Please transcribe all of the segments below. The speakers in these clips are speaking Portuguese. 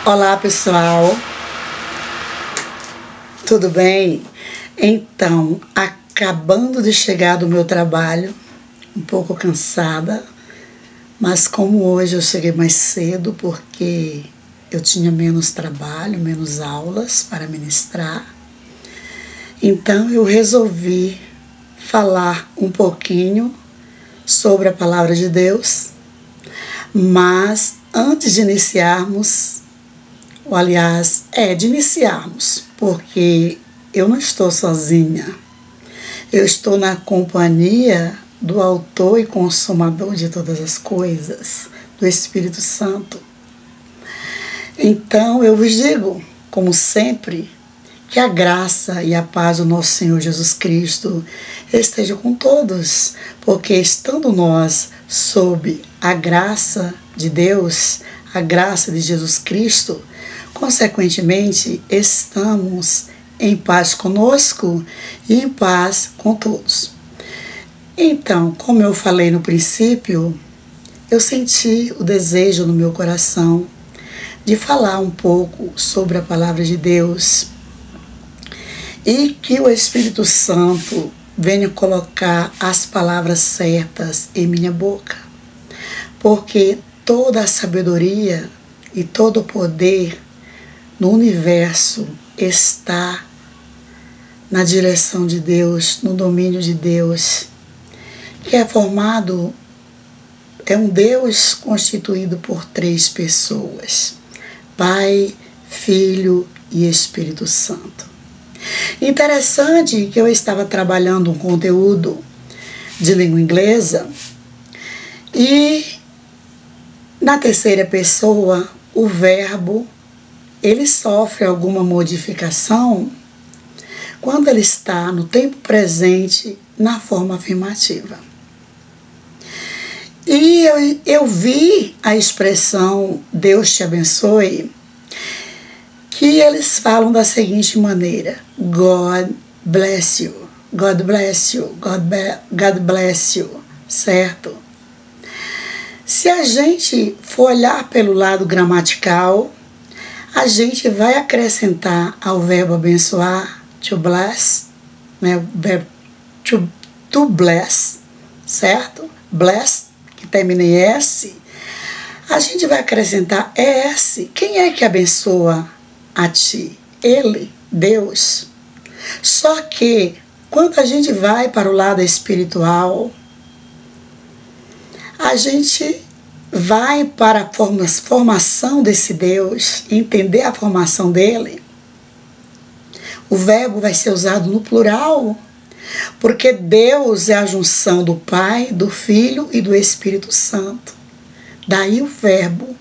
Olá pessoal, tudo bem? Então, acabando de chegar do meu trabalho, um pouco cansada, mas como hoje eu cheguei mais cedo porque eu tinha menos trabalho, menos aulas para ministrar, então eu resolvi falar um pouquinho sobre a palavra de Deus, mas antes de iniciarmos, porque eu não estou sozinha, eu estou na companhia do autor e consumador de todas as coisas, do Espírito Santo. Então eu vos digo, como sempre, que a graça e a paz do nosso Senhor Jesus Cristo esteja com todos, porque estando nós sob a graça de Deus, a graça de Jesus Cristo, consequentemente estamos em paz conosco e em paz com todos. Então, como eu falei no princípio, eu senti o desejo no meu coração de falar um pouco sobre a palavra de Deus e que o Espírito Santo venha colocar as palavras certas em minha boca, porque toda a sabedoria e todo o poder no universo está na direção de Deus, no domínio de Deus, que é um Deus constituído por 3 pessoas: Pai, Filho e Espírito Santo. Interessante que eu estava trabalhando um conteúdo de língua inglesa e na terceira pessoa o verbo ele sofre alguma modificação quando ele está no tempo presente na forma afirmativa. E eu vi a expressão Deus te abençoe, que eles falam da seguinte maneira: God bless you, God bless you, God bless you, certo? Se a gente for olhar pelo lado gramatical, a gente vai acrescentar ao verbo abençoar, to bless, né, o verbo to bless, certo? Bless, que termina em S, a gente vai acrescentar ES. Quem é que abençoa a ti? Ele, Deus. Só que, quando a gente vai para o lado espiritual, a gente vai para a formação desse Deus, entender a formação dele. O verbo vai ser usado no plural, porque Deus é a junção do Pai, do Filho e do Espírito Santo. Daí o verbo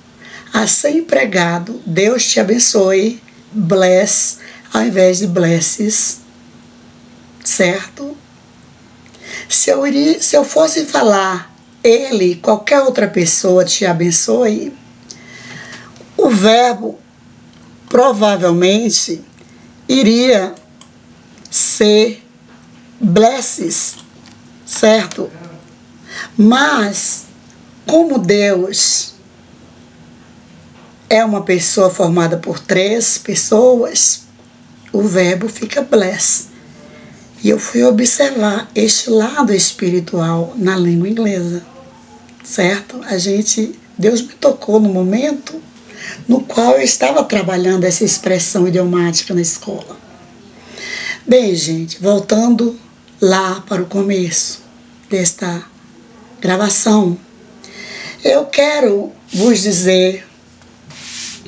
a ser empregado, Deus te abençoe, bless, ao invés de blesses, certo? Se eu fosse falar ele, qualquer outra pessoa te abençoe, o verbo provavelmente iria ser blesses, certo? Mas, como Deus é uma pessoa formada por 3 pessoas, o verbo fica bless. E eu fui observar este lado espiritual na língua inglesa, certo? Deus me tocou no momento no qual eu estava trabalhando essa expressão idiomática na escola. Bem, gente, voltando lá para o começo desta gravação, eu quero vos dizer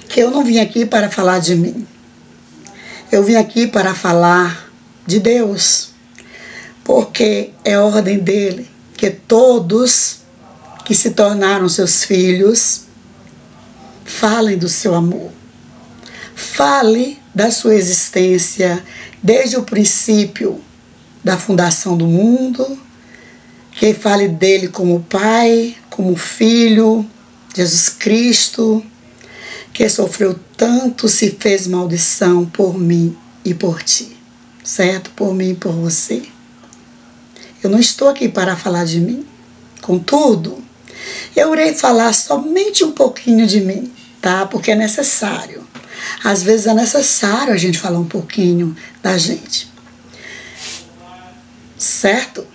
que eu não vim aqui para falar de mim. Eu vim aqui para falar de Deus, porque é ordem dele que todos que se tornaram seus filhos falem do seu amor. Fale da sua existência desde o princípio da fundação do mundo, que fale dele como Pai, como Filho, Jesus Cristo, que sofreu tanto, se fez maldição por mim e por ti, certo? Por mim e por você. Eu não estou aqui para falar de mim. Contudo, eu irei falar somente um pouquinho de mim, tá? Porque é necessário. Às vezes é necessário a gente falar um pouquinho da gente. Certo?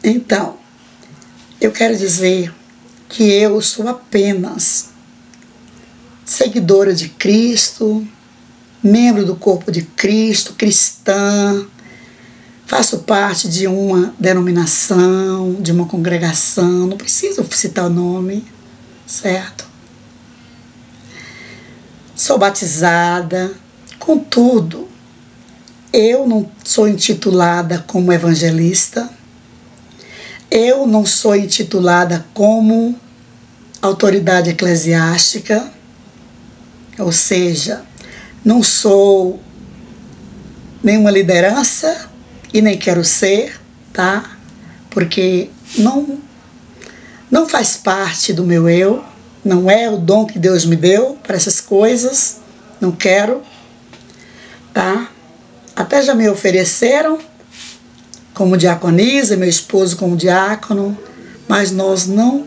Então, eu quero dizer que eu sou apenas seguidora de Cristo, membro do corpo de Cristo, cristã, faço parte de uma denominação, de uma congregação, não preciso citar o nome, certo? Sou batizada, contudo, eu não sou intitulada como evangelista, eu não sou intitulada como autoridade eclesiástica, ou seja, não sou nenhuma liderança e nem quero ser, tá? Porque não faz parte do meu eu, não é o dom que Deus me deu para essas coisas, não quero, tá? Até já me ofereceram como diaconisa, meu esposo como diácono, mas nós não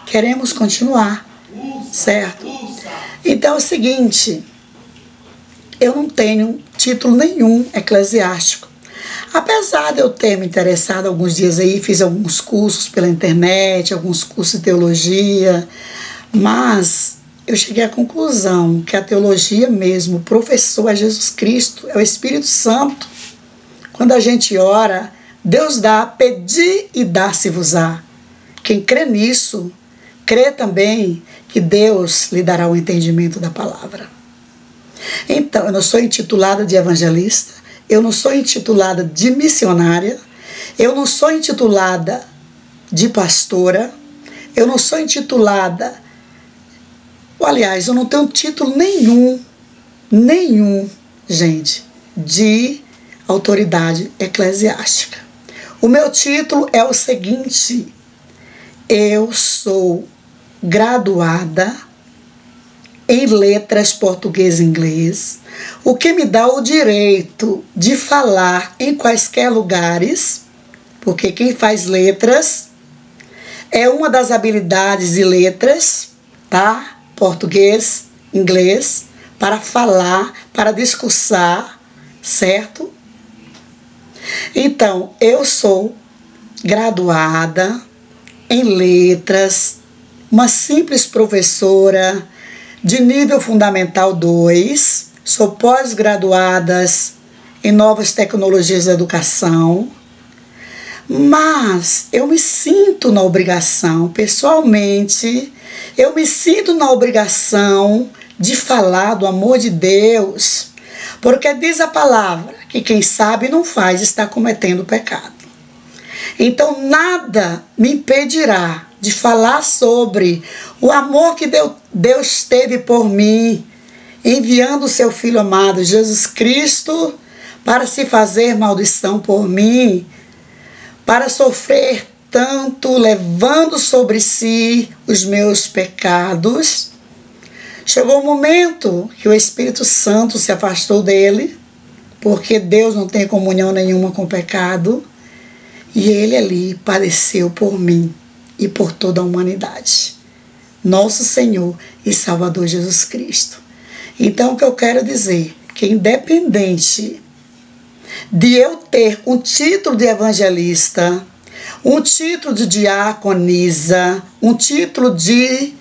queremos continuar, certo? Então é o seguinte, eu não tenho título nenhum eclesiástico. Apesar de eu ter me interessado alguns dias aí, fiz alguns cursos pela internet, alguns cursos de teologia, mas eu cheguei à conclusão que a teologia mesmo, o professor é Jesus Cristo, é o Espírito Santo. Quando a gente ora, Deus dá, pedir e dar-se-vos-á. Quem crê nisso, crê também que Deus lhe dará o entendimento da palavra. Então, eu não sou intitulada de evangelista, eu não sou intitulada de missionária, eu não sou intitulada de pastora, eu não sou intitulada, aliás, eu não tenho título nenhum, gente, de autoridade eclesiástica. O meu título é o seguinte: eu sou graduada em letras português e inglês, o que me dá o direito de falar em quaisquer lugares, porque quem faz letras é uma das habilidades de letras, tá? Português, inglês, para falar, para discursar, certo? Então, eu sou graduada em letras, uma simples professora de nível fundamental 2, sou pós-graduada em novas tecnologias da educação, mas eu me sinto na obrigação, pessoalmente, eu me sinto na obrigação de falar do amor de Deus, porque diz a palavra que quem sabe e não faz está cometendo pecado. Então nada me impedirá de falar sobre o amor que Deus teve por mim, enviando o seu Filho amado Jesus Cristo para se fazer maldição por mim, para sofrer tanto, levando sobre si os meus pecados. Chegou o momento que o Espírito Santo se afastou dele, porque Deus não tem comunhão nenhuma com o pecado, e ele ali padeceu por mim e por toda a humanidade. Nosso Senhor e Salvador Jesus Cristo. Então o que eu quero dizer, que independente de eu ter um título de evangelista, um título de diaconisa, um título de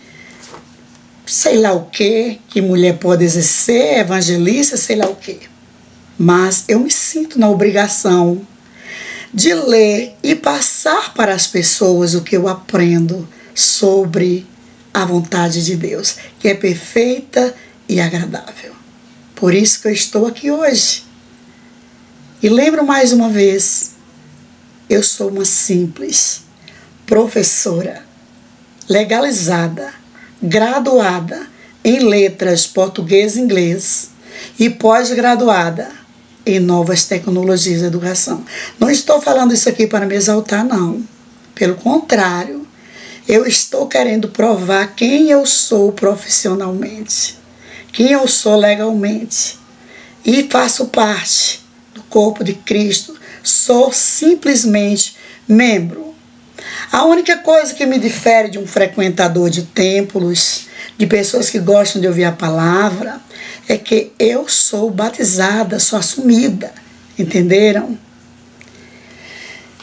sei lá o que mulher pode exercer, evangelista, sei lá o que. Mas eu me sinto na obrigação de ler e passar para as pessoas o que eu aprendo sobre a vontade de Deus, que é perfeita e agradável. Por isso que eu estou aqui hoje. E lembro mais uma vez, eu sou uma simples professora, legalizada, graduada em letras português e inglês e pós-graduada em novas tecnologias de educação. Não estou falando isso aqui para me exaltar, não. Pelo contrário, eu estou querendo provar quem eu sou profissionalmente, quem eu sou legalmente. E faço parte do corpo de Cristo. Sou simplesmente membro. A única coisa que me difere de um frequentador de templos, de pessoas que gostam de ouvir a palavra, é que eu sou batizada, sou assumida, entenderam?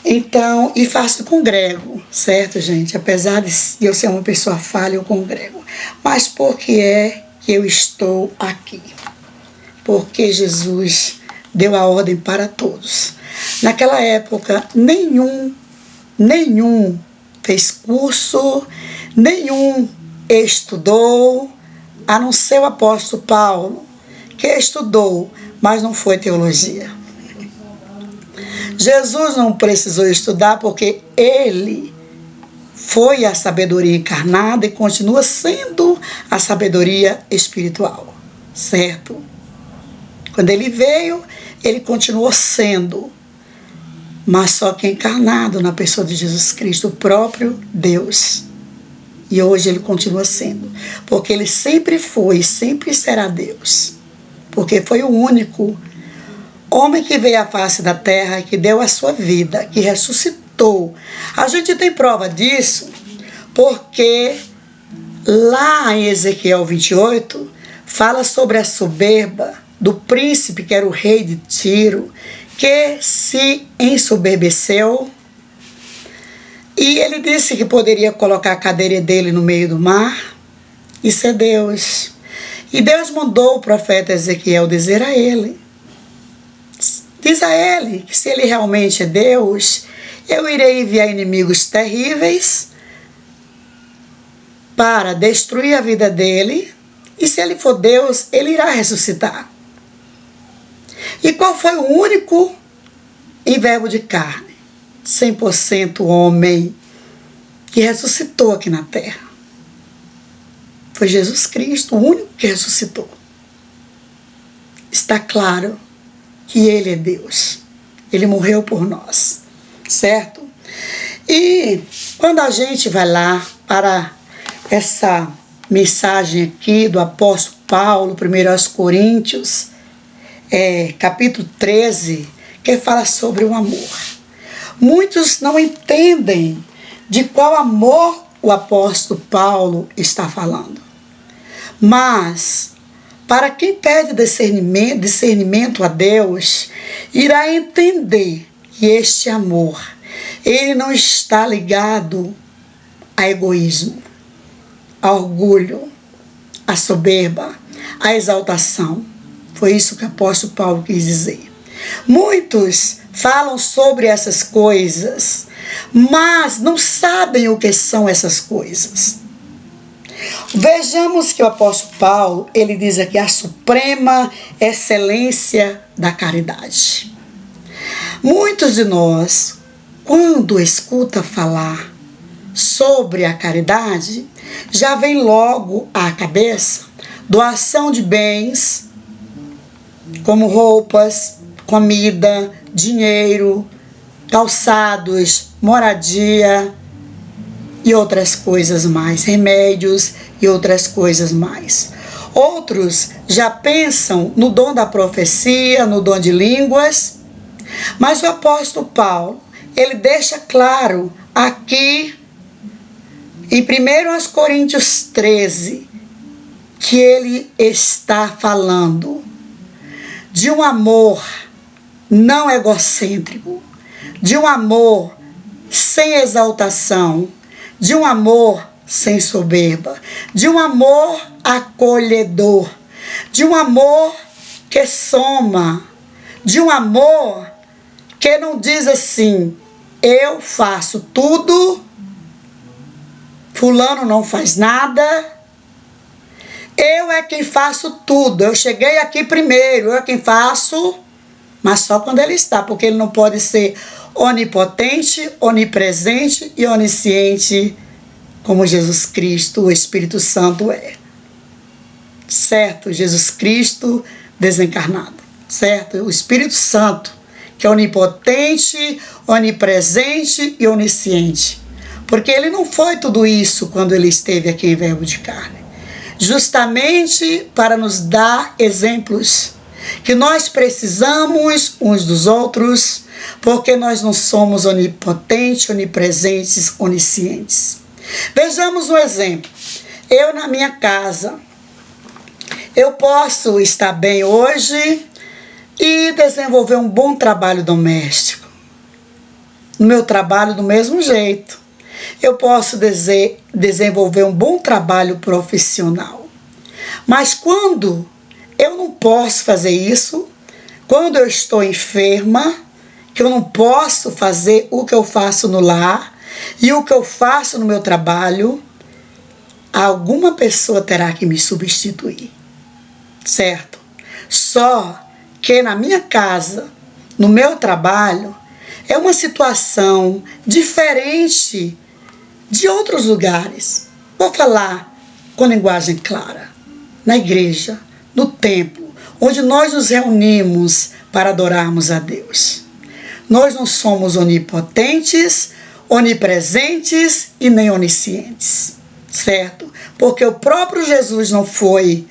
Então, e faço congrego, certo, gente? Apesar de eu ser uma pessoa falha, eu congrego. Mas por que é que eu estou aqui? Porque Jesus deu a ordem para todos. Naquela época, nenhum fez curso, nenhum estudou, a não ser o apóstolo Paulo, que estudou, mas não foi teologia. Jesus não precisou estudar porque ele foi a sabedoria encarnada e continua sendo a sabedoria espiritual, certo? Quando ele veio, ele continuou sendo, mas só que encarnado na pessoa de Jesus Cristo, o próprio Deus. E hoje ele continua sendo, porque ele sempre foi, sempre será Deus, porque foi o único homem que veio à face da terra e que deu a sua vida, que ressuscitou. A gente tem prova disso porque lá em Ezequiel 28 fala sobre a soberba do príncipe que era o rei de Tiro, que se ensoberbeceu. E ele disse que poderia colocar a cadeira dele no meio do mar. Isso é Deus. E Deus mandou o profeta Ezequiel dizer a ele, diz a ele que se ele realmente é Deus, eu irei enviar inimigos terríveis para destruir a vida dele, e se ele for Deus, ele irá ressuscitar. E qual foi o único em verbo de carne, 100% homem, que ressuscitou aqui na terra? Foi Jesus Cristo, o único que ressuscitou. Está claro que ele é Deus. Ele morreu por nós, certo? E quando a gente vai lá para essa mensagem aqui do apóstolo Paulo, 1 aos Coríntios, capítulo 13, que fala sobre o amor. Muitos não entendem de qual amor o apóstolo Paulo está falando. Mas para quem pede discernimento a Deus, irá entender que este amor, ele não está ligado a egoísmo, a orgulho, a soberba, a exaltação. Foi isso que o apóstolo Paulo quis dizer. Muitos falam sobre essas coisas, mas não sabem o que são essas coisas. Vejamos que o apóstolo Paulo, ele diz aqui a suprema excelência da caridade. Muitos de nós, quando escuta falar sobre a caridade, já vem logo à cabeça doação de bens, como roupas, comida, dinheiro, calçados, moradia e outras coisas mais, remédios e outras coisas mais. Outros já pensam no dom da profecia, no dom de línguas, mas o apóstolo Paulo, ele deixa claro aqui em 1 Coríntios 13, que ele está falando de um amor não egocêntrico, de um amor sem exaltação, de um amor sem soberba, de um amor acolhedor, de um amor que soma, de um amor que não diz assim, eu faço tudo, fulano não faz nada, eu é quem faço tudo, eu cheguei aqui primeiro, eu é quem faço, mas só quando ele está, porque ele não pode ser onipotente, onipresente e onisciente, como Jesus Cristo, o Espírito Santo é. Certo? Jesus Cristo desencarnado. Certo? O Espírito Santo, que é onipotente, onipresente e onisciente. Porque ele não foi tudo isso quando ele esteve aqui em verbo de carne. Justamente para nos dar exemplos que nós precisamos uns dos outros, porque nós não somos onipotentes, onipresentes, oniscientes. Vejamos um exemplo. eu na minha casa, eu posso estar bem hoje e desenvolver um bom trabalho doméstico. No meu trabalho, do mesmo jeito. Eu posso desenvolver um bom trabalho profissional. Mas quando eu não posso fazer isso, quando eu estou enferma, que eu não posso fazer o que eu faço no lar e o que eu faço no meu trabalho, alguma pessoa terá que me substituir, certo? Só que na minha casa, no meu trabalho, é uma situação diferente de outros lugares. Vou falar com linguagem clara. Na igreja, no templo, onde nós nos reunimos para adorarmos a Deus. Nós não somos onipotentes, onipresentes e nem oniscientes, certo? Porque o próprio Jesus não foi,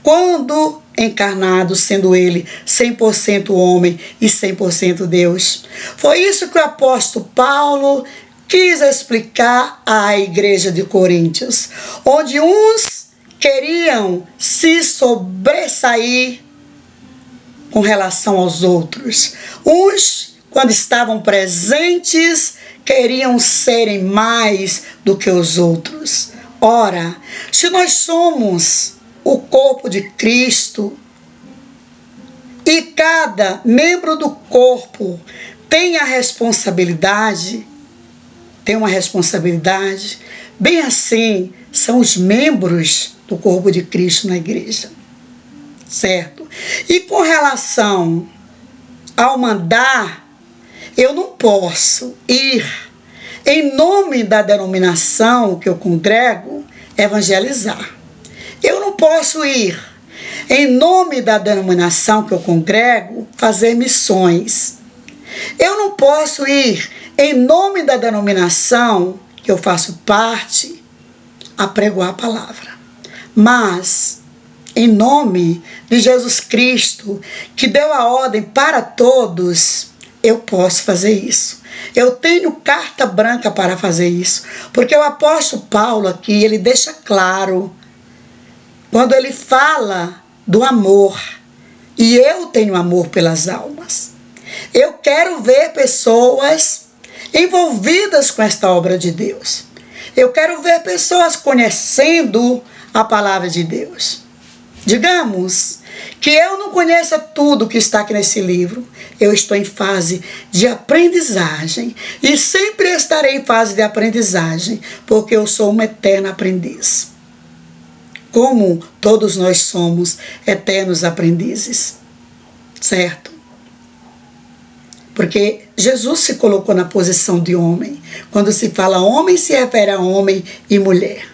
quando encarnado, sendo ele 100% homem e 100% Deus. Foi isso que o apóstolo Paulo quis explicar à igreja de Coríntios, onde uns queriam se sobressair com relação aos outros. Uns, quando estavam presentes, queriam serem mais do que os outros. Ora, se nós somos o corpo de Cristo e cada membro do corpo tem a responsabilidade, bem assim são os membros do corpo de Cristo na igreja, certo? E com relação ao mandar, eu não posso ir em nome da denominação que eu congrego evangelizar. Eu não posso ir em nome da denominação que eu congrego fazer missões. Eu não posso ir em nome da denominação que eu faço parte a pregoar a palavra. Mas, em nome de Jesus Cristo, que deu a ordem para todos, eu posso fazer isso. Eu tenho carta branca para fazer isso. Porque o apóstolo Paulo aqui, ele deixa claro, quando ele fala do amor, e eu tenho amor pelas almas. Eu quero ver pessoas envolvidas com esta obra de Deus. Eu quero ver pessoas conhecendo a palavra de Deus. Digamos que eu não conheça tudo que está aqui nesse livro. Eu estou em fase de aprendizagem e sempre estarei em fase de aprendizagem, porque eu sou uma eterna aprendiz. Como todos nós somos eternos aprendizes, certo? Porque Jesus se colocou na posição de homem. Quando se fala homem, se refere a homem e mulher,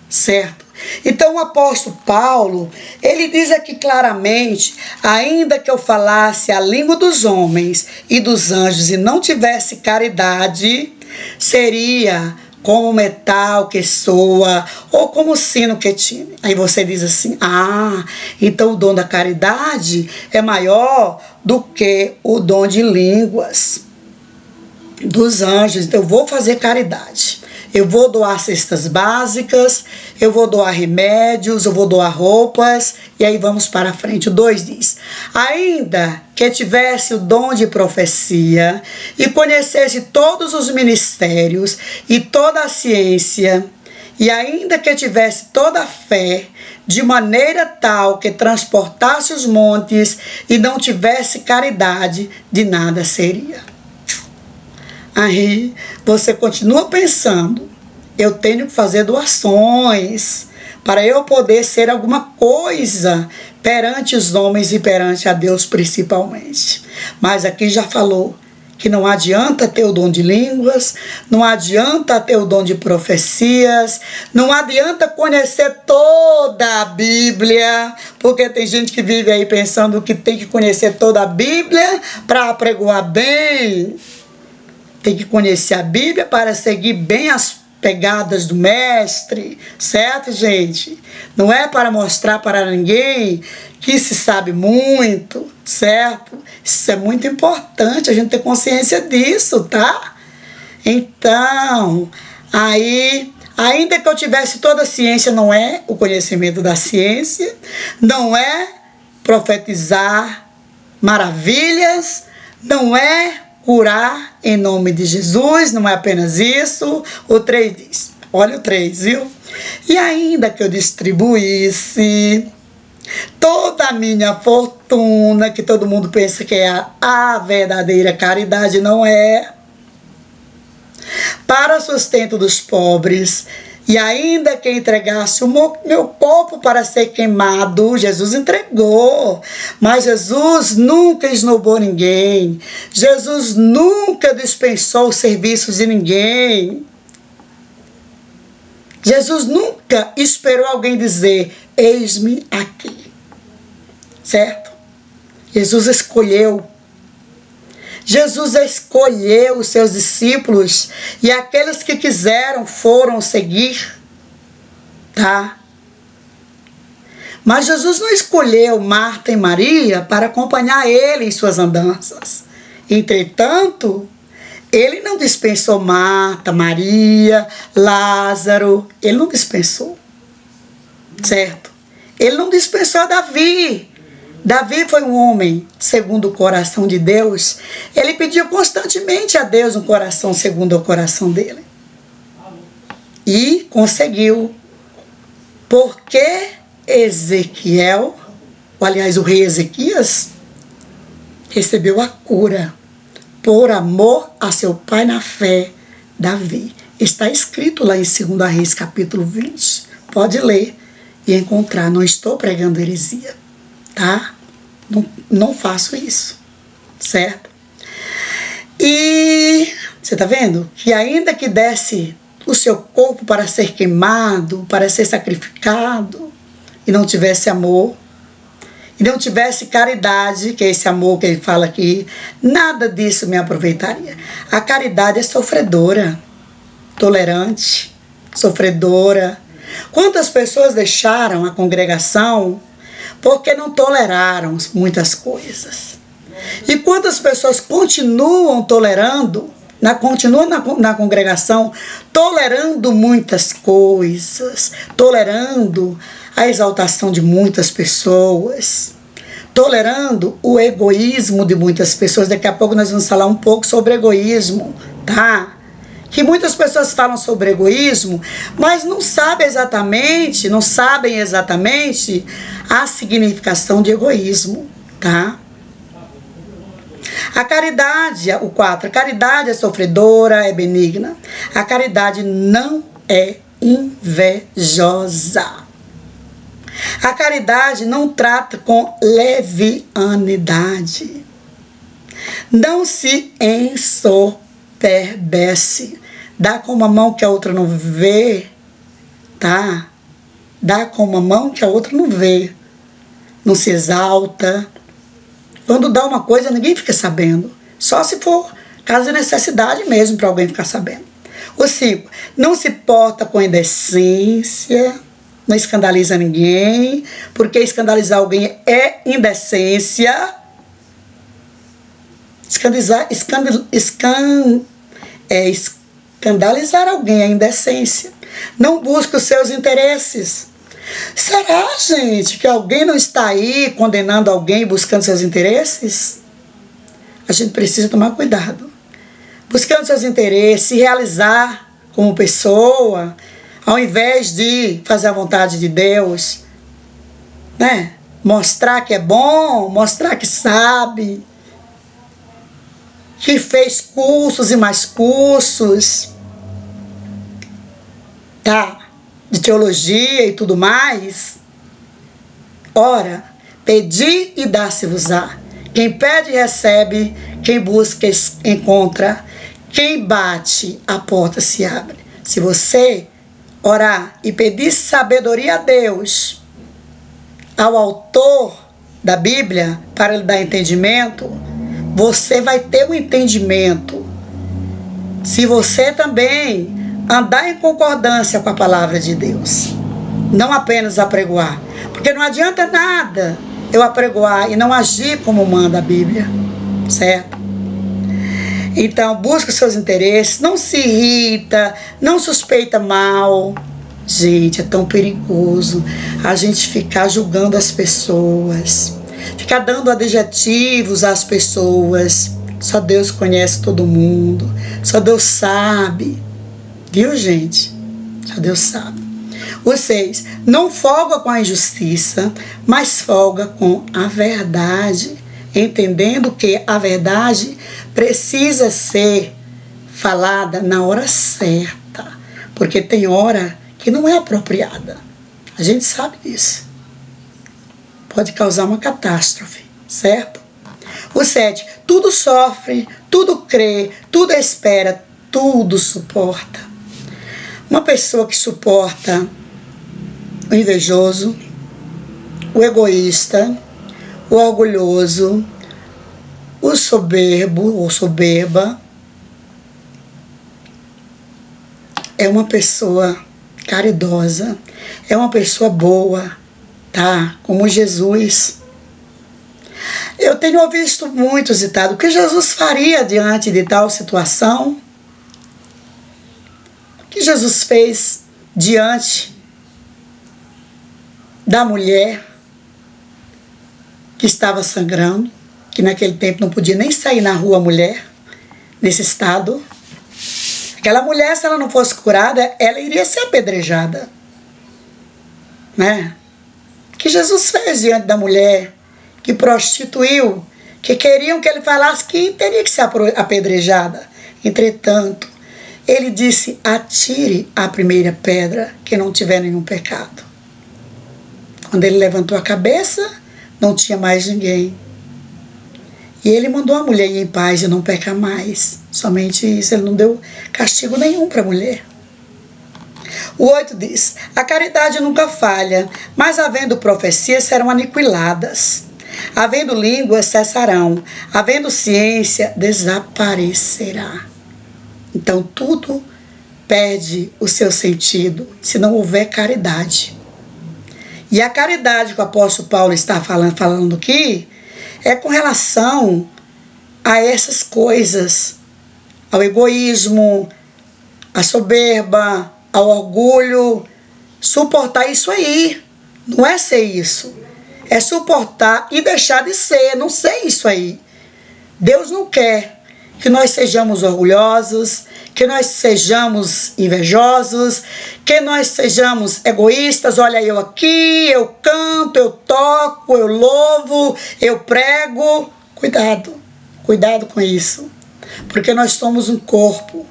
certo? Então o apóstolo Paulo, ele diz aqui claramente, ainda que eu falasse a língua dos homens e dos anjos e não tivesse caridade, seria como metal que soa, ou como sino que tine. Aí você diz assim, então o dom da caridade é maior do que o dom de línguas dos anjos. Então eu vou fazer caridade. Eu vou doar cestas básicas, eu vou doar remédios, eu vou doar roupas, e aí vamos para frente. O 2 diz, ainda que tivesse o dom de profecia e conhecesse todos os ministérios e toda a ciência, e ainda que tivesse toda a fé, de maneira tal que transportasse os montes e não tivesse caridade, de nada seria. Aí você continua pensando, eu tenho que fazer doações para eu poder ser alguma coisa perante os homens e perante a Deus principalmente. Mas aqui já falou que não adianta ter o dom de línguas, não adianta ter o dom de profecias, não adianta conhecer toda a Bíblia, porque tem gente que vive aí pensando que tem que conhecer toda a Bíblia para apregoar bem. Tem que conhecer a Bíblia para seguir bem as pegadas do mestre, certo, gente? Não é para mostrar para ninguém que se sabe muito, certo? Isso é muito importante, a gente ter consciência disso, tá? Então, aí Ainda que eu tivesse toda a ciência, não é o conhecimento da ciência, não é profetizar maravilhas, não é curar em nome de Jesus, não é apenas isso. O 3 diz, olha o 3, viu? E ainda que eu distribuísse toda a minha fortuna, que todo mundo pensa que é a verdadeira caridade, não é, para o sustento dos pobres, e ainda que entregasse o meu corpo para ser queimado, Jesus entregou, mas Jesus nunca esnobou ninguém, Jesus nunca dispensou os serviços de ninguém, Jesus nunca esperou alguém dizer, eis-me aqui, certo? Jesus escolheu os seus discípulos, e aqueles que quiseram foram seguir, tá? Mas Jesus não escolheu Marta e Maria para acompanhar ele em suas andanças. Entretanto, ele não dispensou Marta, Maria, Lázaro, ele não dispensou, certo? Ele não dispensou Davi. Davi foi um homem segundo o coração de Deus. Ele pediu constantemente a Deus um coração segundo o coração dele. E conseguiu. Porque Ezequiel, aliás, o rei Ezequias, recebeu a cura por amor a seu pai na fé, Davi. Está escrito lá em 2 Reis, capítulo 20. Pode ler e encontrar. Não estou pregando heresia, tá? Não faço isso, certo? E você tá vendo? Que ainda que desse o seu corpo para ser queimado, para ser sacrificado, e não tivesse amor, e não tivesse caridade, que é esse amor que ele fala aqui, nada disso me aproveitaria. A caridade é sofredora, tolerante, sofredora. Quantas pessoas deixaram a congregação porque não toleraram muitas coisas? E quantas pessoas continuam tolerando, continuam na congregação, tolerando muitas coisas, tolerando a exaltação de muitas pessoas, tolerando o egoísmo de muitas pessoas. Daqui a pouco nós vamos falar um pouco sobre egoísmo, tá? Que muitas pessoas falam sobre egoísmo, mas não sabem exatamente a significação de egoísmo, tá? A caridade, o 4, a caridade é sofredora, é benigna. A caridade não é invejosa. A caridade não trata com levianidade. Não se ensoberbece. Dá com uma mão que a outra não vê, tá? Dá com uma mão que a outra não vê. Não se exalta. Quando dá uma coisa, ninguém fica sabendo. Só se for caso de necessidade mesmo para alguém ficar sabendo. O 5, não se porta com indecência, não escandaliza ninguém, porque escandalizar alguém é indecência. Escandalizar alguém é indecência. Não busca os seus interesses. Será, gente, que alguém não está aí condenando alguém buscando seus interesses? A gente precisa tomar cuidado. Buscando seus interesses, se realizar como pessoa, ao invés de fazer a vontade de Deus, né? Mostrar que é bom, mostrar que sabe, que fez cursos e mais cursos, tá? De teologia e tudo mais. Ora, pedi e dá-se-vos-á. Quem pede recebe, quem busca encontra, quem bate a porta se abre. Se você orar e pedir sabedoria a Deus, ao autor da Bíblia, para lhe dar entendimento, você vai ter um entendimento. Se você também andar em concordância com a palavra de Deus, não apenas apregoar, porque não adianta nada eu apregoar e não agir como manda a Bíblia, certo? Então, busca seus interesses, não se irrita, não suspeita mal. Gente, é tão perigoso a gente ficar julgando as pessoas, ficar dando adjetivos às pessoas. Só Deus conhece todo mundo, só Deus sabe. Viu, gente? Só Deus sabe. O 6. Não folga com a injustiça, mas folga com a verdade, entendendo que a verdade precisa ser falada na hora certa, porque tem hora que não é apropriada. A gente sabe disso. Pode causar uma catástrofe, certo? O 7. Tudo sofre, tudo crê, tudo espera, tudo suporta. Uma pessoa que suporta o invejoso, o egoísta, o orgulhoso, o soberbo ou soberba, é uma pessoa caridosa, é uma pessoa boa, tá? Como Jesus. Eu tenho visto muitos ditados. O que Jesus faria diante de tal situação? O que Jesus fez diante da mulher que estava sangrando, que naquele tempo não podia nem sair na rua, mulher, nesse estado? Aquela mulher, se ela não fosse curada, ela iria ser apedrejada, né? O que Jesus fez diante da mulher que prostituiu, que queriam que ele falasse que teria que ser apedrejada? Entretanto, ele disse: atire a primeira pedra que não tiver nenhum pecado. Quando ele levantou a cabeça, não tinha mais ninguém. E ele mandou a mulher ir em paz e não pecar mais. Somente isso, ele não deu castigo nenhum para a mulher. O 8 diz: a caridade nunca falha, mas havendo profecias serão aniquiladas. Havendo línguas cessarão, havendo ciência desaparecerá. Então tudo perde o seu sentido se não houver caridade. E a caridade que o apóstolo Paulo está falando aqui é com relação a essas coisas, ao egoísmo, à soberba, ao orgulho. Suportar isso aí, não é ser isso, é suportar e deixar de ser, não ser isso aí. Deus não quer que nós sejamos orgulhosos, que nós sejamos invejosos, que nós sejamos egoístas. Olha, eu aqui, eu canto, eu toco, eu louvo, eu prego. Cuidado com isso, porque nós somos um corpo,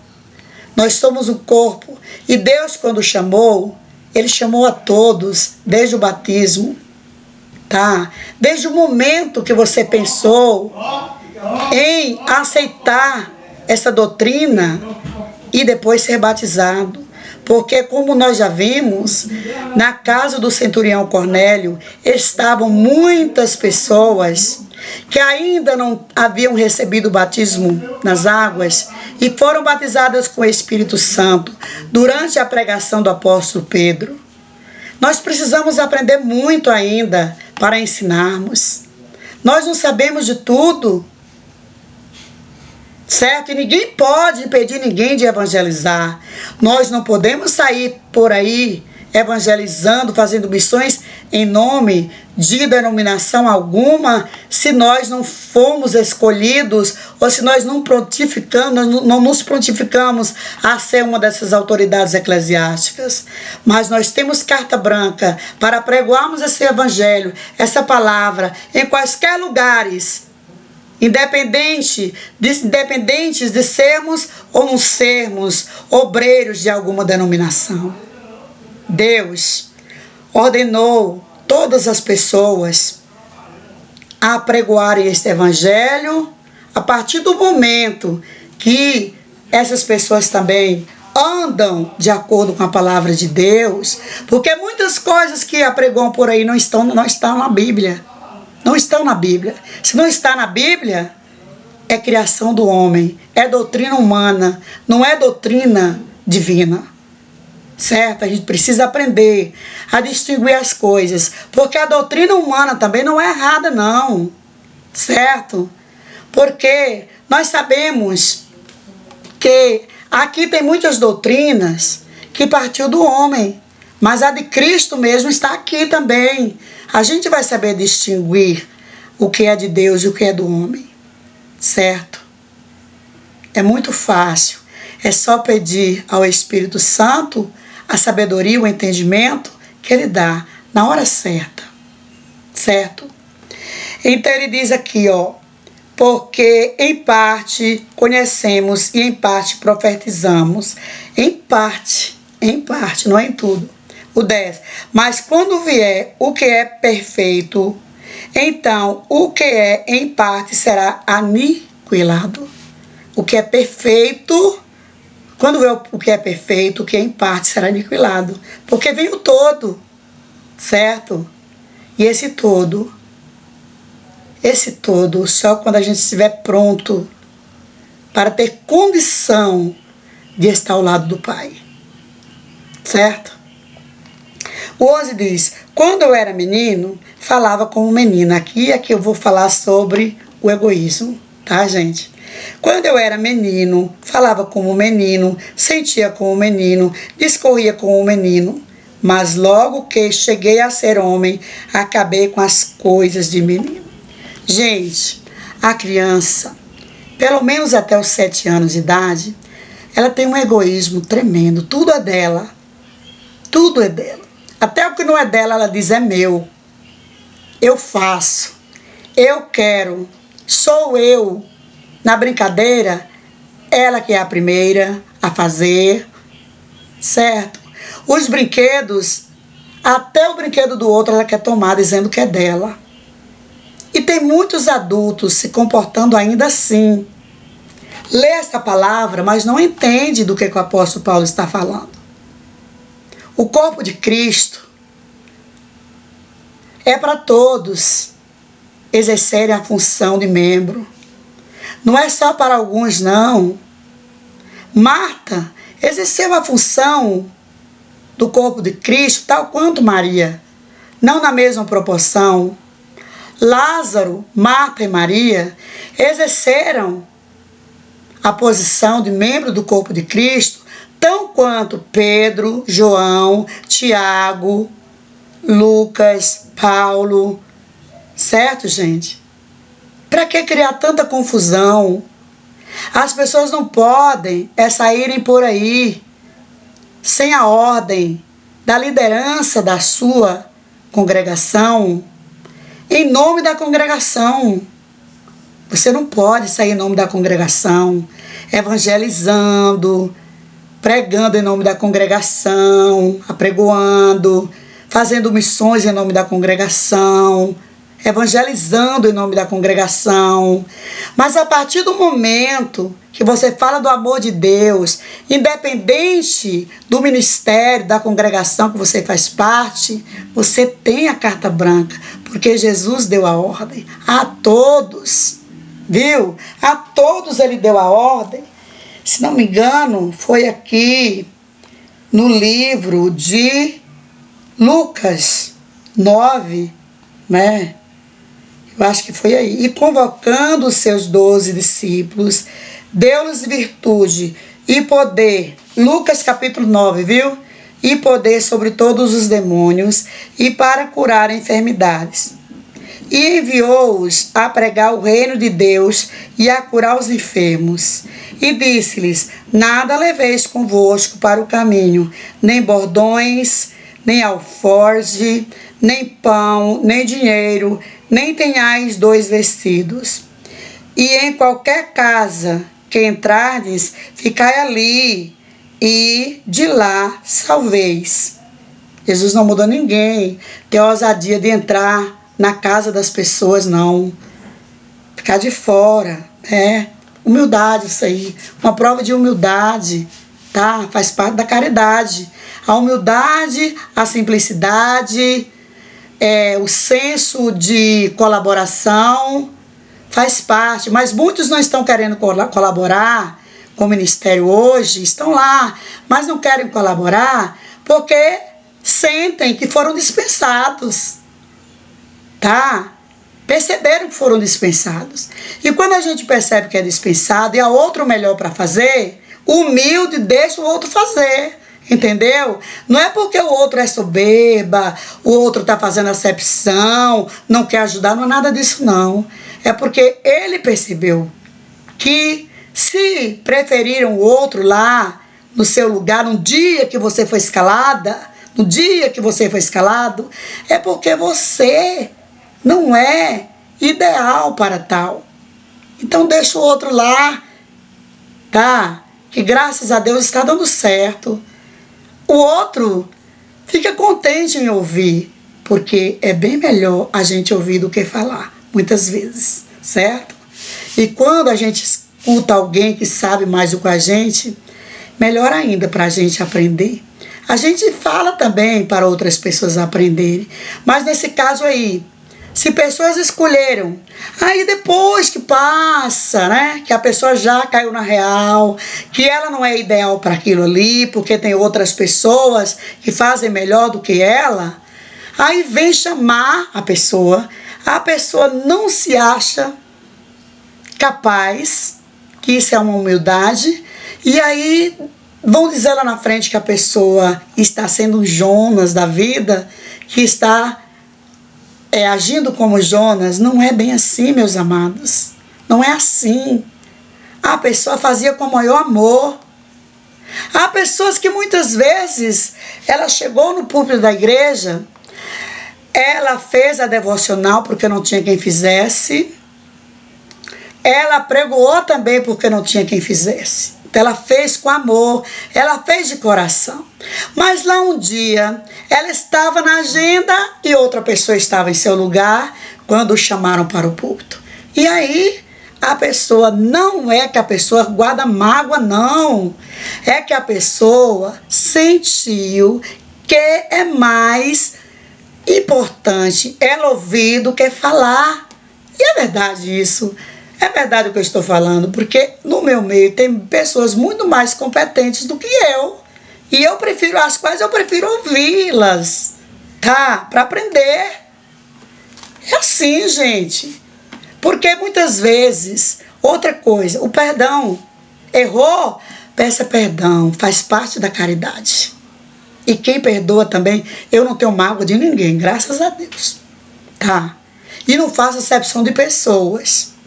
nós somos um corpo, e Deus, quando chamou, Ele chamou a todos, desde o batismo, tá? Desde o momento que você pensou em aceitar essa doutrina e depois ser batizado. Porque, como nós já vimos, na casa do centurião Cornélio estavam muitas pessoas que ainda não haviam recebido o batismo nas águas e foram batizadas com o Espírito Santo durante a pregação do apóstolo Pedro. Nós precisamos aprender muito ainda para ensinarmos. Nós não sabemos de tudo, certo? E ninguém pode impedir ninguém de evangelizar. Nós não podemos sair por aí evangelizando, fazendo missões em nome de denominação alguma, se nós não formos escolhidos ou se nós não nos prontificamos a ser uma dessas autoridades eclesiásticas. Mas nós temos carta branca para pregoarmos esse evangelho, essa palavra, em quaisquer lugares, independentes de sermos ou não sermos obreiros de alguma denominação. Deus ordenou todas as pessoas a pregoarem este evangelho a partir do momento que essas pessoas também andam de acordo com a palavra de Deus, porque muitas coisas que apregoam por aí não estão na Bíblia. Não estão na Bíblia. Se não está na Bíblia, é criação do homem, é doutrina humana, não é doutrina divina. Certo? A gente precisa aprender a distinguir as coisas, porque a doutrina humana também não é errada, não. Certo? Porque nós sabemos Porque aqui tem muitas doutrinas que partiu do homem, mas a de Cristo mesmo está aqui também. A gente vai saber distinguir o que é de Deus e o que é do homem, certo? É muito fácil. É só pedir ao Espírito Santo a sabedoria, o entendimento que Ele dá na hora certa, certo? Então ele diz aqui, ó, porque em parte conhecemos e em parte profetizamos. Em parte, não é em tudo. O 10. Mas quando vier o que é perfeito, então o que é em parte será aniquilado. O que é perfeito, quando vier o que é perfeito, o que é em parte será aniquilado. Porque vem o todo, certo? E esse todo, só quando a gente estiver pronto para ter condição de estar ao lado do Pai. Certo? O 11 diz, quando eu era menino, falava como menina. Aqui eu vou falar sobre o egoísmo, tá, gente? Quando eu era menino, falava como menino, sentia como menino, discorria como menino. Mas logo que cheguei a ser homem, acabei com as coisas de menino. Gente, a criança, pelo menos até os 7 anos de idade, ela tem um egoísmo tremendo. Tudo é dela. Tudo é dela. Até o que não é dela, ela diz, é meu. Eu faço. Eu quero. Sou eu. Na brincadeira, ela que é a primeira a fazer. Certo? Os brinquedos, até o brinquedo do outro ela quer tomar, dizendo que é dela. E tem muitos adultos se comportando ainda assim. Lê essa palavra, mas não entende do que o apóstolo Paulo está falando. O corpo de Cristo é para todos exercerem a função de membro. Não é só para alguns, não. Marta exerceu a função do corpo de Cristo, tal quanto Maria, não na mesma proporção. Lázaro, Marta e Maria exerceram a posição de membro do corpo de Cristo, tão quanto Pedro, João, Tiago, Lucas, Paulo. Certo, gente? Para que criar tanta confusão? As pessoas não podem saírem por aí sem a ordem da liderança da sua congregação, em nome da congregação. Você não pode sair em nome da congregação, evangelizando, pregando em nome da congregação, apregoando, fazendo missões em nome da congregação, evangelizando em nome da congregação. Mas a partir do momento que você fala do amor de Deus, independente do ministério, da congregação que você faz parte, você tem a carta branca, porque Jesus deu a ordem a todos, viu? A todos ele deu a ordem. Se não me engano, foi aqui no livro de Lucas 9, né? Eu acho que foi aí. E convocando os seus 12 discípulos, deu-lhes virtude e poder. Lucas capítulo 9, viu? E poder sobre todos os demônios e para curar enfermidades. E enviou-os a pregar o reino de Deus e a curar os enfermos. E disse-lhes, nada leveis convosco para o caminho, nem bordões, nem alforge, nem pão, nem dinheiro, nem tenhais 2 vestidos. E em qualquer casa que entrardes, ficai ali, e de lá salveis. Jesus não mudou ninguém, ter ousadia de entrar na casa das pessoas, não. Ficar de fora, né? Humildade, isso aí. Uma prova de humildade, tá? Faz parte da caridade. A humildade, a simplicidade, o senso de colaboração faz parte. Mas muitos não estão querendo colaborar com o ministério hoje, estão lá, mas não querem colaborar porque sentem que foram dispensados, tá? Perceberam que foram dispensados. E quando a gente percebe que é dispensado e há outro melhor para fazer, humilde, deixa o outro fazer. Entendeu? Não é porque o outro é soberba, o outro está fazendo acepção, não quer ajudar, não é nada disso não. É porque ele percebeu que se preferiram o outro lá no seu lugar, no dia que você foi escalada, no dia que você foi escalado, é porque você não é ideal para tal. Então deixa o outro lá, tá? Que graças a Deus está dando certo. O outro fica contente em ouvir, porque é bem melhor a gente ouvir do que falar, muitas vezes, certo? E quando a gente escuta alguém que sabe mais do que a gente, melhor ainda para a gente aprender. A gente fala também para outras pessoas aprenderem, mas nesse caso aí, se pessoas escolheram, aí depois que passa, né, que a pessoa já caiu na real, que ela não é ideal para aquilo ali, porque tem outras pessoas que fazem melhor do que ela, aí vem chamar a pessoa não se acha capaz, que isso é uma humildade, e aí vão dizer lá na frente que a pessoa está sendo um Jonas da vida, que está agindo como Jonas. Não é bem assim, meus amados. Não é assim. A pessoa fazia com o maior amor. Há pessoas que muitas vezes ela chegou no púlpito da igreja, ela fez a devocional porque não tinha quem fizesse, ela pregoou também porque não tinha quem fizesse. Então ela fez com amor, ela fez de coração. Mas lá um dia, ela estava na agenda e outra pessoa estava em seu lugar quando o chamaram para o púlpito. E aí, a pessoa, não é que a pessoa guarda mágoa, não. É que a pessoa sentiu que é mais importante ela ouvir do que falar. E é verdade isso. É verdade o que eu estou falando, porque no meu meio tem pessoas muito mais competentes do que eu. E eu prefiro, as quais eu prefiro ouvi-las, tá? Para aprender. É assim, gente. Porque muitas vezes, outra coisa, o perdão, errou, peça perdão, faz parte da caridade. E quem perdoa também, eu não tenho mágoa de ninguém, graças a Deus, tá? E não faço acepção de pessoas.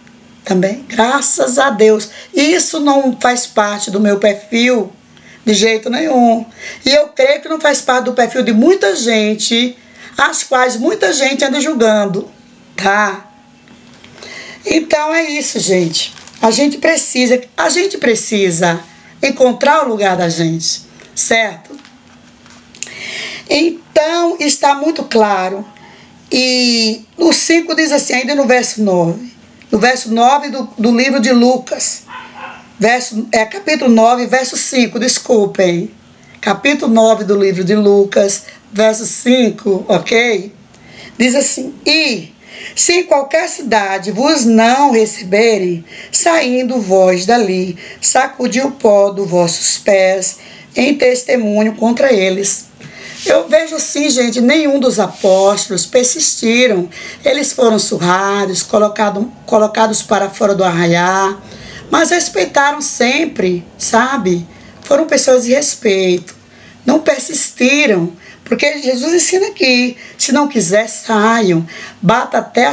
Também, graças a Deus. Isso não faz parte do meu perfil de jeito nenhum. E eu creio que não faz parte do perfil de muita gente, as quais muita gente anda julgando, tá? Então é isso, gente. A gente precisa encontrar o lugar da gente, certo? Então está muito claro. E no 5 diz assim, ainda no verso 9. No verso 9 do livro de Lucas, capítulo 9, verso 5, desculpem. Capítulo 9 do livro de Lucas, verso 5, ok? Diz assim, e se em qualquer cidade vos não receberem, saindo vós dali, sacudi o pó dos vossos pés, em testemunho contra eles. Eu vejo assim, gente, nenhum dos apóstolos persistiram. Eles foram surrados, colocados para fora do arraial, mas respeitaram sempre, sabe? Foram pessoas de respeito. Não persistiram, porque Jesus ensina aqui, se não quiser, saiam. Bata até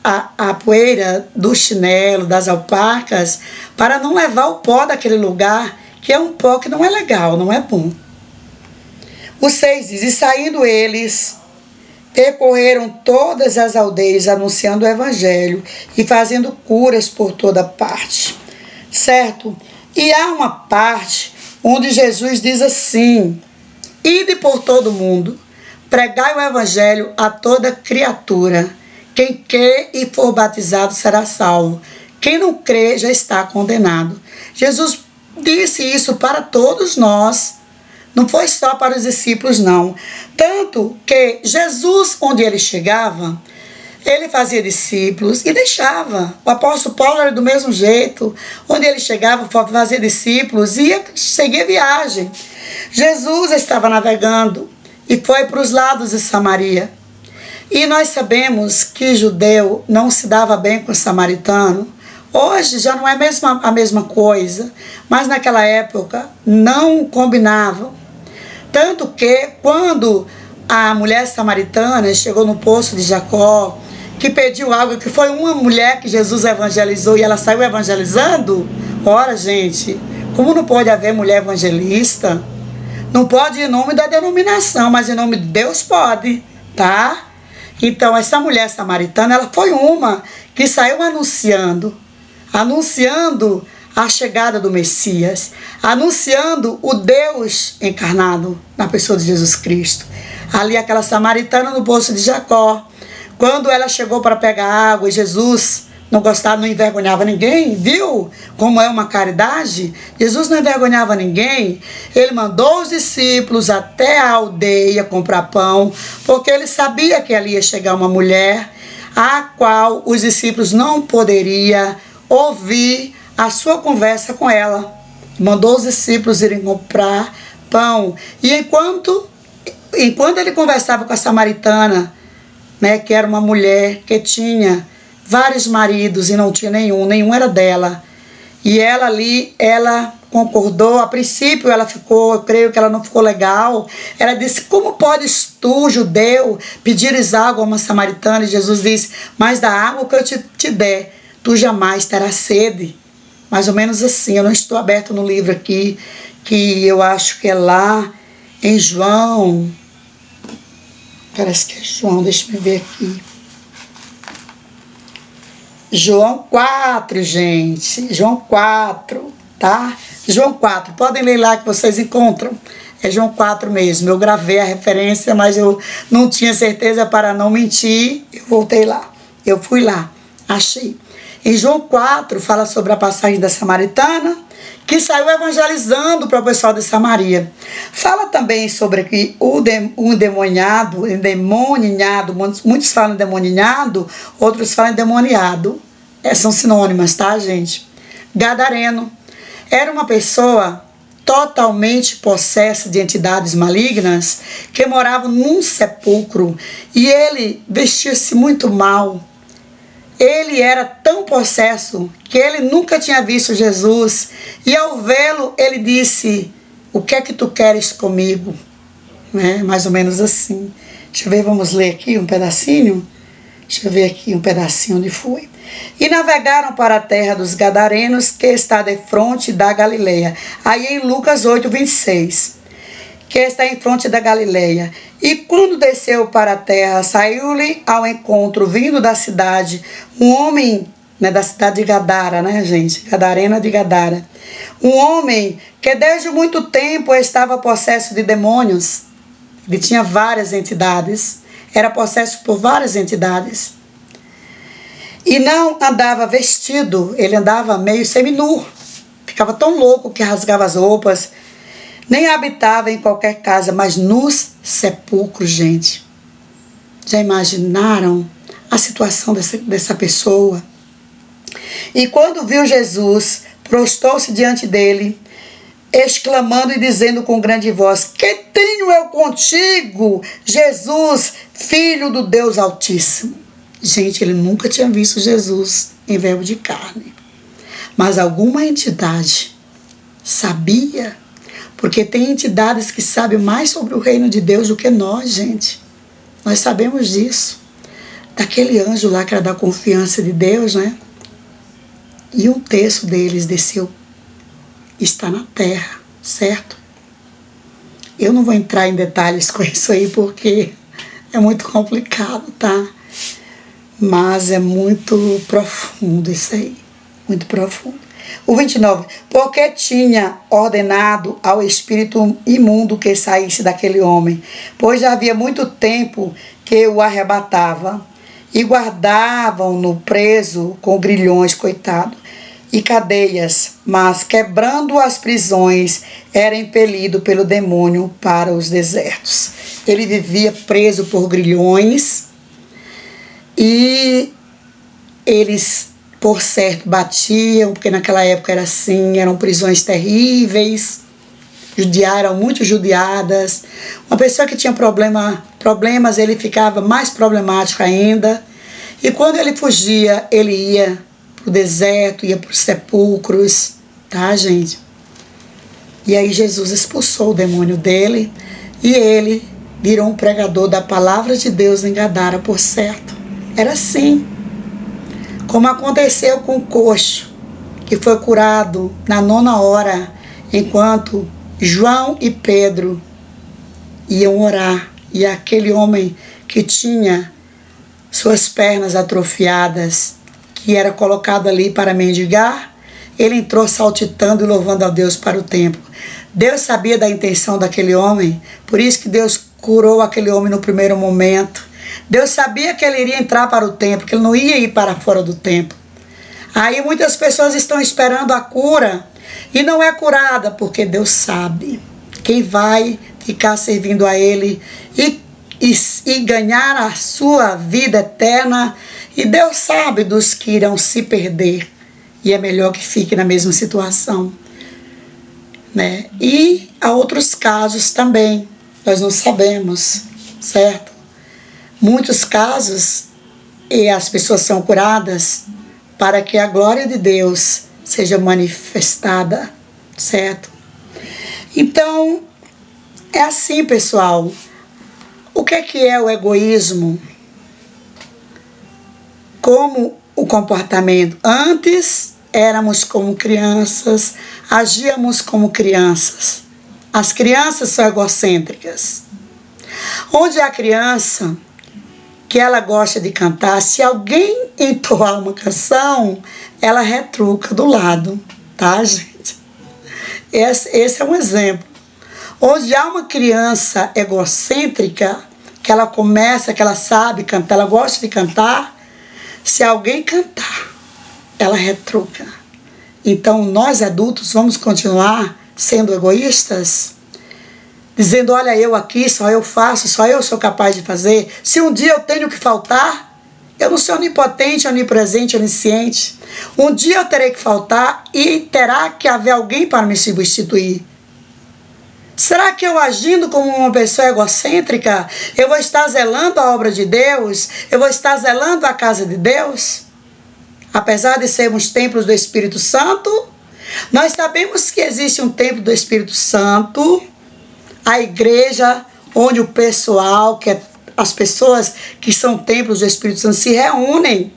a poeira do chinelo, das alpacas, para não levar o pó daquele lugar, que é um pó que não é legal, não é bom. O 6 diz, e saindo eles, percorreram todas as aldeias, anunciando o evangelho e fazendo curas por toda parte. Certo? E há uma parte onde Jesus diz assim, ide por todo mundo, pregai o evangelho a toda criatura. Quem crê e for batizado será salvo. Quem não crê já está condenado. Jesus disse isso para todos nós. Não foi só para os discípulos, não. Tanto que Jesus, onde ele chegava, ele fazia discípulos e deixava. O apóstolo Paulo era do mesmo jeito. Onde ele chegava, fazia discípulos e ia seguir a viagem. Jesus estava navegando e foi para os lados de Samaria. E nós sabemos que judeu não se dava bem com o samaritano, Hoje já não é a mesma coisa, mas naquela época não combinavam. Tanto que quando a mulher samaritana chegou no poço de Jacó, que pediu água, que foi uma mulher que Jesus evangelizou e ela saiu evangelizando, ora gente, como não pode haver mulher evangelista? Não pode em nome da denominação, mas em nome de Deus pode, tá? Então essa mulher samaritana, ela foi uma que saiu anunciando a chegada do Messias, anunciando o Deus encarnado na pessoa de Jesus Cristo. Ali aquela samaritana no poço de Jacó, quando ela chegou para pegar água e Jesus não gostava, não envergonhava ninguém, viu como é uma caridade? Jesus não envergonhava ninguém. Ele mandou os discípulos até a aldeia comprar pão, porque ele sabia que ali ia chegar uma mulher a qual os discípulos não poderiam ouvir a sua conversa com ela. Mandou os discípulos irem comprar pão. E enquanto ele conversava com a samaritana, né, que era uma mulher que tinha vários maridos e não tinha nenhum era dela. E ela ali, ela concordou. A princípio ela ficou, eu creio que ela não ficou legal. Ela disse: como podes tu, judeu, pedires água a uma samaritana? E Jesus disse: mas da água que eu te der, tu jamais terás sede. Mais ou menos assim. Eu não estou aberto no livro aqui, que eu acho que é lá em João. Parece que é João, deixa eu ver aqui. João 4, gente. João 4, tá? João 4. Podem ler lá que vocês encontram. É João 4 mesmo. Eu gravei a referência, mas eu não tinha certeza para não mentir. Eu voltei lá. Eu fui lá. Achei. Em João 4, fala sobre a passagem da samaritana, que saiu evangelizando para o pessoal de Samaria. Fala também sobre que o endemoniado, muitos falam endemoniado, outros falam endemoniado. São sinônimas, tá, gente? Gadareno. Era uma pessoa totalmente possessa de entidades malignas que morava num sepulcro e ele vestia-se muito mal. Ele era tão possesso que ele nunca tinha visto Jesus. E ao vê-lo, ele disse: o que é que tu queres comigo? Né? Mais ou menos assim. Deixa eu ver, vamos ler aqui um pedacinho. Deixa eu ver aqui um pedacinho onde foi. E navegaram para a terra dos Gadarenos, que está defronte da Galileia. Aí em Lucas 8, 26. Que está em fronte da Galileia. E quando desceu para a terra, saiu-lhe ao encontro, vindo da cidade, um homem, né, da cidade de Gadara, né, gente? Gadarena de Gadara. Um homem que desde muito tempo estava possesso de demônios. Ele tinha várias entidades. Era possesso por várias entidades. E não andava vestido, ele andava meio seminu. Ficava tão louco que rasgava as roupas. Nem habitava em qualquer casa, mas nos sepulcros, gente. Já imaginaram a situação dessa pessoa? E quando viu Jesus, prostrou-se diante dele, exclamando e dizendo com grande voz: que tenho eu contigo, Jesus, Filho do Deus Altíssimo? Gente, ele nunca tinha visto Jesus em verbo de carne. Mas alguma entidade sabia. Porque tem entidades que sabem mais sobre o reino de Deus do que nós, gente. Nós sabemos disso. Daquele anjo lá que era da confiança de Deus, né? E um terço deles desceu. Está na terra, certo? Eu não vou entrar em detalhes com isso aí, porque é muito complicado, tá? Mas é muito profundo isso aí. Muito profundo. O 29, porque tinha ordenado ao espírito imundo que saísse daquele homem, pois já havia muito tempo que o arrebatava, e guardavam-no preso com grilhões, coitado, e cadeias, mas quebrando as prisões, era impelido pelo demônio para os desertos. Ele vivia preso por grilhões, e eles, por certo, batiam, porque naquela época era assim, eram prisões terríveis, eram muito judiadas. Uma pessoa que tinha problemas, ele ficava mais problemático ainda. E quando ele fugia, ele ia para o deserto, ia para os sepulcros, tá, gente? E aí Jesus expulsou o demônio dele e ele virou um pregador da palavra de Deus em Gadara, por certo. Era assim. Como aconteceu com o coxo, que foi curado na 9ª hora, enquanto João e Pedro iam orar. E aquele homem que tinha suas pernas atrofiadas, que era colocado ali para mendigar, ele entrou saltitando e louvando a Deus para o templo. Deus sabia da intenção daquele homem, por isso que Deus curou aquele homem no primeiro momento. Deus sabia que ele iria entrar para o templo, que ele não ia ir para fora do templo. Aí muitas pessoas estão esperando a cura e não é curada, porque Deus sabe quem vai ficar servindo a Ele e ganhar a sua vida eterna. E Deus sabe dos que irão se perder. E é melhor que fique na mesma situação, né? E há outros casos também, nós não sabemos, certo? Muitos casos, e as pessoas são curadas para que a glória de Deus seja manifestada, certo? Então, é assim, pessoal. O que é o egoísmo? Como o comportamento. Antes éramos como crianças, agíamos como crianças. As crianças são egocêntricas. Onde a criança que ela gosta de cantar, se alguém entoar uma canção, ela retruca do lado, tá, gente? Esse é um exemplo. Onde há uma criança egocêntrica, que ela começa, que ela sabe cantar, ela gosta de cantar, se alguém cantar, ela retruca. Então, nós adultos vamos continuar sendo egoístas? Dizendo, olha, eu aqui, só eu faço, só eu sou capaz de fazer. Se um dia eu tenho que faltar, eu não sou onipotente, onipresente, onisciente. Um dia eu terei que faltar e terá que haver alguém para me substituir. Será que eu, agindo como uma pessoa egocêntrica, eu vou estar zelando a obra de Deus? Eu vou estar zelando a casa de Deus? Apesar de sermos templos do Espírito Santo, nós sabemos que existe um templo do Espírito Santo, a igreja onde o pessoal, as pessoas que são templos do Espírito Santo se reúnem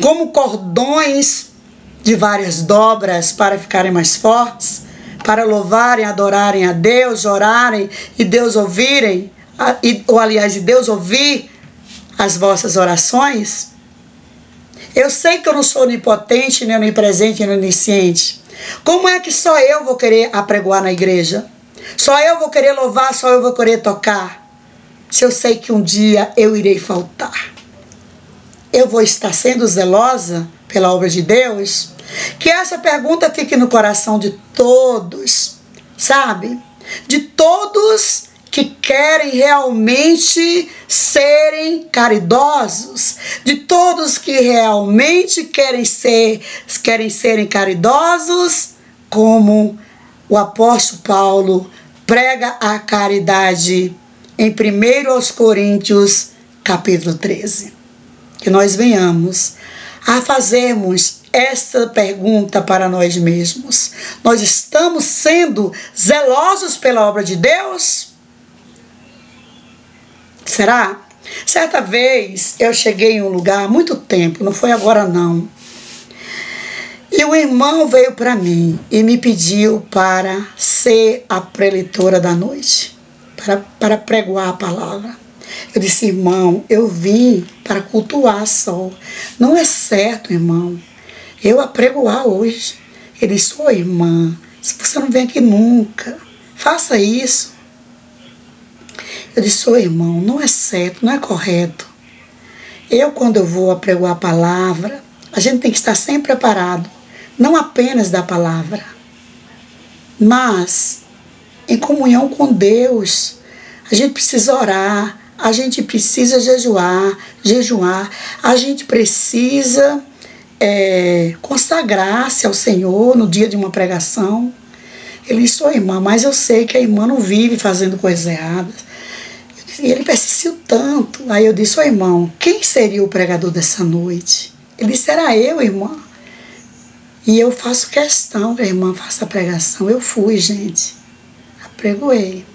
como cordões de várias dobras para ficarem mais fortes, para louvarem, adorarem a Deus, orarem e Deus ouvirem, ou aliás, e Deus ouvir as vossas orações. Eu sei que eu não sou onipotente, nem onipresente, nem onisciente. Como é que só eu vou querer apregoar na igreja? Só eu vou querer louvar, só eu vou querer tocar? Se eu sei que um dia eu irei faltar. Eu vou estar sendo zelosa pela obra de Deus? Que essa pergunta fique no coração de todos, sabe? De todos que querem realmente serem caridosos, de todos que realmente querem serem caridosos, como o apóstolo Paulo prega a caridade em 1 Coríntios, capítulo 13. Que nós venhamos a fazermos esta pergunta para nós mesmos. Nós estamos sendo zelosos pela obra de Deus? Será? Certa vez eu cheguei em um lugar há muito tempo, não foi agora não. E o irmão veio para mim e me pediu para ser a preletora da noite, para pregoar a palavra. Eu disse, irmão, eu vim para cultuar só. Não é certo, irmão, eu apregoar hoje. Ele disse, ô irmã, se você não vem aqui nunca, faça isso. Eu disse, ô irmão, não é certo, não é correto. Quando eu vou apregoar a palavra, a gente tem que estar sempre preparado. Não apenas da palavra, mas em comunhão com Deus. A gente precisa orar, a gente precisa jejuar, a gente precisa consagrar-se ao Senhor no dia de uma pregação. Ele disse, ô irmã, mas eu sei que a irmã não vive fazendo coisas erradas. E ele persistiu tanto. Aí eu disse, ô irmão, quem seria o pregador dessa noite? Ele disse, era eu, irmã. E eu faço questão que a irmã faça a pregação. Eu fui, gente. Apregoei.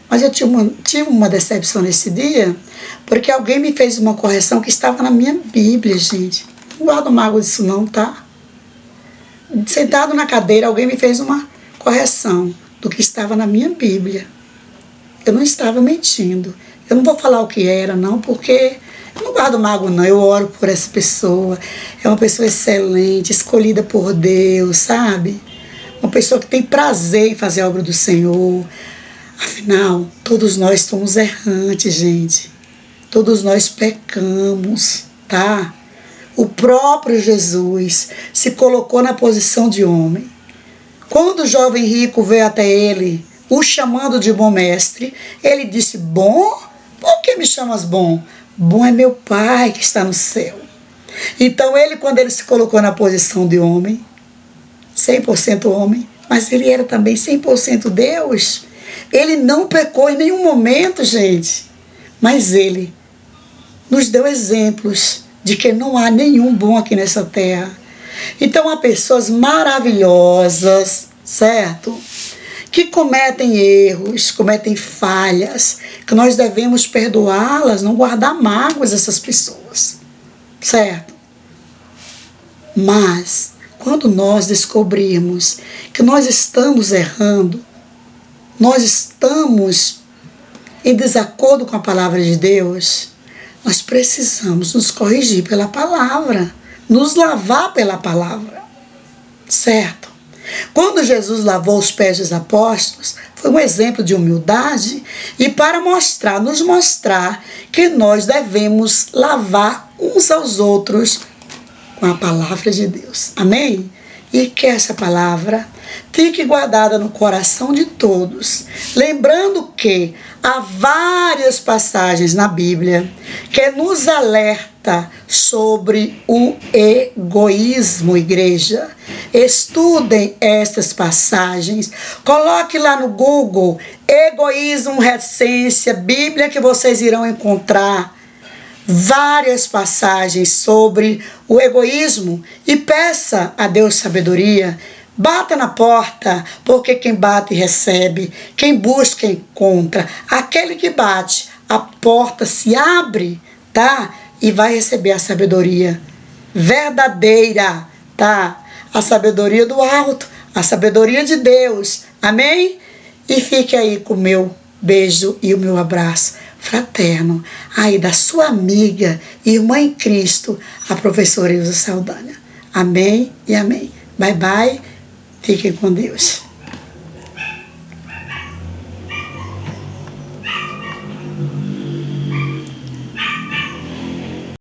Mas eu tive uma decepção nesse dia, porque alguém me fez uma correção que estava na minha Bíblia, gente. Não guardo mágoa disso não, tá? Sentado na cadeira, alguém me fez uma correção do que estava na minha Bíblia. Eu não estava mentindo. Eu não vou falar o que era, não, porque eu não guardo mágoa, não. Eu oro por essa pessoa. É uma pessoa excelente, escolhida por Deus, sabe? Uma pessoa que tem prazer em fazer a obra do Senhor. Afinal, todos nós somos errantes, gente. Todos nós pecamos, tá? O próprio Jesus se colocou na posição de homem. Quando o jovem rico veio até ele, o chamando de bom mestre, ele disse, bom? Por que me chamas bom? Bom é meu Pai que está no céu. Então ele, quando ele se colocou na posição de homem, 100% homem, mas ele era também 100% Deus, ele não pecou em nenhum momento, gente. Mas ele nos deu exemplos de que não há nenhum bom aqui nessa terra. Então há pessoas maravilhosas, certo? Que cometem erros, cometem falhas, que nós devemos perdoá-las, não guardar mágoas dessas pessoas, certo? Mas, quando nós descobrirmos que nós estamos errando, nós estamos em desacordo com a palavra de Deus, nós precisamos nos corrigir pela palavra, nos lavar pela palavra, certo? Quando Jesus lavou os pés dos apóstolos, foi um exemplo de humildade e para nos mostrar que nós devemos lavar uns aos outros com a palavra de Deus. Amém? E que essa palavra fique guardada no coração de todos, lembrando que há várias passagens na Bíblia que nos alerta sobre o egoísmo, igreja. Estudem estas passagens, coloque lá no Google, egoísmo, reticência, Bíblia, que vocês irão encontrar várias passagens sobre o egoísmo e peça a Deus sabedoria. Bata na porta, porque quem bate recebe, quem busca encontra. Aquele que bate, a porta se abre, tá? E vai receber a sabedoria verdadeira, tá? A sabedoria do alto, a sabedoria de Deus. Amém? E fique aí com o meu beijo e o meu abraço fraterno aí da sua amiga e irmã em Cristo, a professora Ilza Saldanha. Amém e amém. Bye, bye. Fiquem com Deus.